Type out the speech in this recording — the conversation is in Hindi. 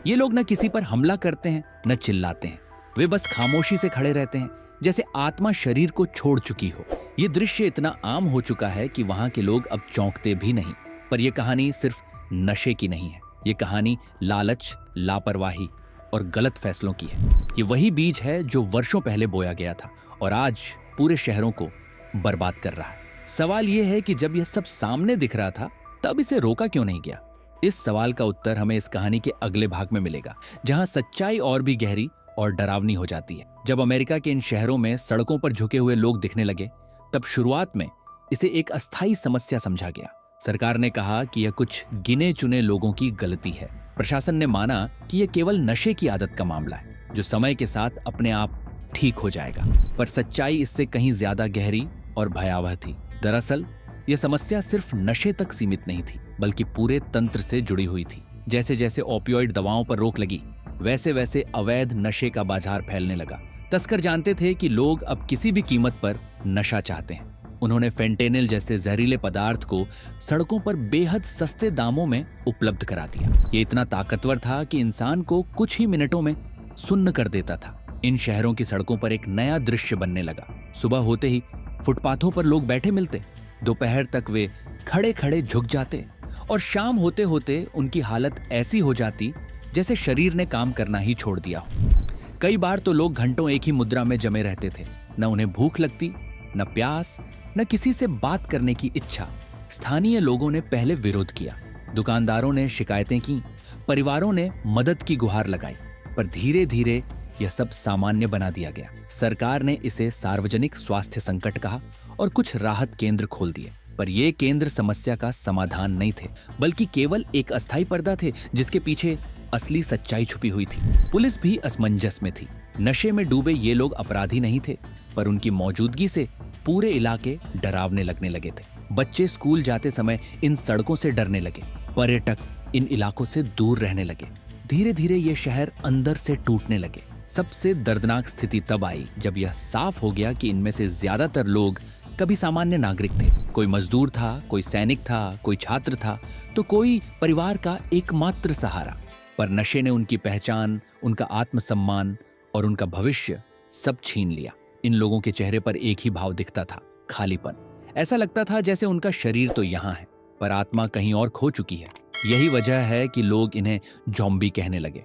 ये लोग न किसी पर हमला करते हैं न चिल्लाते हैं, वे बस खामोशी से खड़े रहते हैं, जैसे आत्मा शरीर को छोड़ चुकी हो। ये दृश्य इतना आम हो चुका है कि वहां के लोग अब चौंकते भी नहीं। पर यह कहानी सिर्फ नशे की नहीं है, ये कहानी लालच, लापरवाही और गलत फैसलों की है। ये वही बीज है जो वर्षों पहले बोया गया था और आज पूरे शहरों को बर्बाद कर रहा है। सवाल यह है कि जब यह सब सामने दिख रहा था तब इसे रोका क्यों नहीं गया? इस सवाल का उत्तर हमें इस कहानी के अगले भाग में मिलेगा, जहां सच्चाई और भी गहरी और डरावनी हो जाती है। जब अमेरिका के इन शहरों में सड़कों पर झुके हुए लोग दिखने लगे, तब शुरुआत में इसे एक अस्थायी समस्या समझा गया। सरकार ने कहा कि यह कुछ गिने चुने लोगों की गलती है। प्रशासन ने माना कि यह केवल नशे की आदत का मामला है, जो समय के साथ अपने आप ठीक हो जाएगा। पर सच्चाई इससे कहीं ज्यादा गहरी और भयावह थी। दरअसल यह समस्या सिर्फ नशे तक सीमित नहीं थी, बल्कि पूरे तंत्र से जुड़ी हुई थी। जैसे जैसे ओपियोइड दवाओं पर रोक लगी, वैसे वैसे अवैध नशे का बाजार फैलने लगा। तस्कर जानते थे कि लोग अब किसी भी कीमत पर नशा चाहते हैं। उन्होंने फेंटेनिल जैसे जहरीले पदार्थ को सड़कों पर बेहद सस्ते दामों में उपलब्ध करा दिया। ये इतना ताकतवर था कि इंसान को कुछ ही मिनटों में सुन्न कर देता था। इन शहरों की सड़कों पर एक नया दृश्य बनने लगा। सुबह होते ही फुटपाथों पर लोग बैठे मिलते, दोपहर तक वे खड़े खड़े झुक जाते और शाम होते होते उनकी हालत ऐसी हो जाती जैसे शरीर ने काम करना ही छोड़ दिया हो। कई बार तो लोग घंटों एक ही मुद्रा में जमे रहते थे, न उन्हें भूख लगती, न प्यास, न किसी से बात करने की इच्छा। स्थानीय लोगों ने पहले विरोध किया, दुकानदारों ने शिकायतें की, परिवारों ने मदद की गुहार लगाई, पर धीरे धीरे यह सब सामान्य बना दिया गया। सरकार ने इसे सार्वजनिक स्वास्थ्य संकट कहा और कुछ राहत केंद्र खोल दिए। पर ये केंद्र समस्या का समाधान नहीं थे, बल्कि केवल एक अस्थायी पर्दा थे जिसके पीछे असली सच्चाई छुपी हुई थी। पुलिस भी असमंजस में थी। नशे में डूबे ये लोग अपराधी नहीं थे, पर उनकी मौजूदगी से पूरे इलाके डरावने लगने लगे थे। बच्चे स्कूल जाते समय इन सड़कों से डरने लगे, पर्यटक इन इलाकों से दूर रहने लगे। धीरे धीरे ये शहर अंदर से टूटने लगे। सबसे दर्दनाक स्थिति तब आई जब यह साफ हो गया कि इनमें से ज्यादातर लोग कभी सामान्य नागरिक थे। कोई मजदूर था, कोई सैनिक था, कोई छात्र था, तो कोई परिवार का एकमात्र सहारा। पर नशे ने उनकी पहचान, उनका आत्मसम्मान और उनका भविष्य सब छीन लिया। इन लोगों के चेहरे पर एक ही भाव दिखता था, खालीपन। ऐसा लगता था जैसे उनका शरीर तो यहाँ है, पर आत्मा कहीं और खो चुकी है। यही वजह है कि लोग इन्हें ज़ॉम्बी कहने लगे।